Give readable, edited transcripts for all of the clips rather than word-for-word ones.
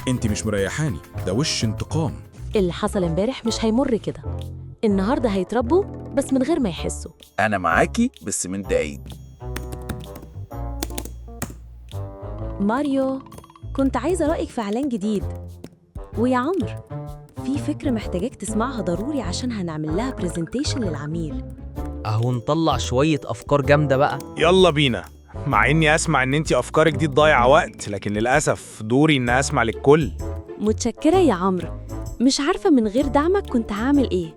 انت مش مريحاني، ده وش انتقام. اللي حصل امبارح مش هيمر كده. النهارده هيتربوا بس من غير ما يحسوا. أنا معاكي بس من بعيد. ماريو، كنت عايزة رأيك في إعلان جديد. ويا عمرو، في فكرة محتاجاك تسمعها ضروري عشان هنعمل لها برزنتيشن للعميل. اهو نطلع شوية افكار جامدة بقى. يلا بينا. مع اني اسمع ان انتي افكارك دي تضيع وقت، لكن للاسف دوري ان اسمع للكل. متشكرة يا عمرو، مش عارفة من غير دعمك كنت هعمل إيه.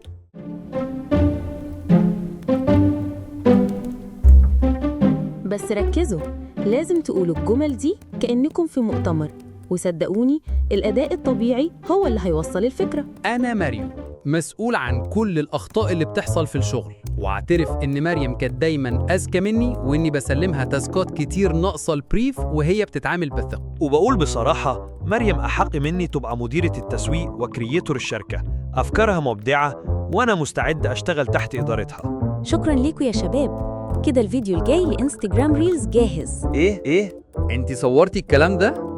بس ركزوا، لازم تقولوا الجمل دي كأنكم في مؤتمر، وصدقوني الأداء الطبيعي هو اللي هيوصل الفكرة. أنا مريم، مسؤول عن كل الأخطاء اللي بتحصل في الشغل، واعترف إن مريم كانت دايماً أذكى مني، وإني بسلمها تاسكات كتير ناقصة البريف وهي بتتعامل بثقة. وبقول بصراحة مريم أحق مني تبقى مديرة التسويق وكرييتور الشركة. أفكارها مبدعة وأنا مستعد أشتغل تحت إدارتها. شكراً ليكوا يا شباب. كده الفيديو الجاي لإنستجرام ريلز جاهز. إيه؟ أنتي صورتي الكلام ده؟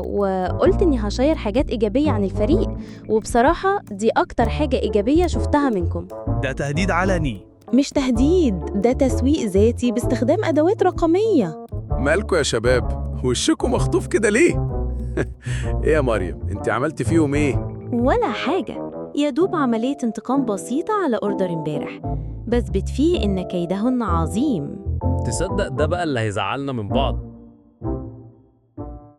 وقلت إني هشير حاجات إيجابية عن الفريق، وبصراحة دي أكتر حاجة إيجابية شفتها منكم. ده تهديد علني. مش تهديد، ده تسويق ذاتي باستخدام أدوات رقمية. مالكوا يا شباب؟ وشكوا مخطوف كده ليه؟ ايه يا مريم، انت عملت فيهم ايه؟ ولا حاجة، يا دوب عملية انتقام بسيطة على أوردر امبارح، بثبت فيه إن كيدهن عظيم. تصدق ده بقى اللي هيزعلنا من بعض.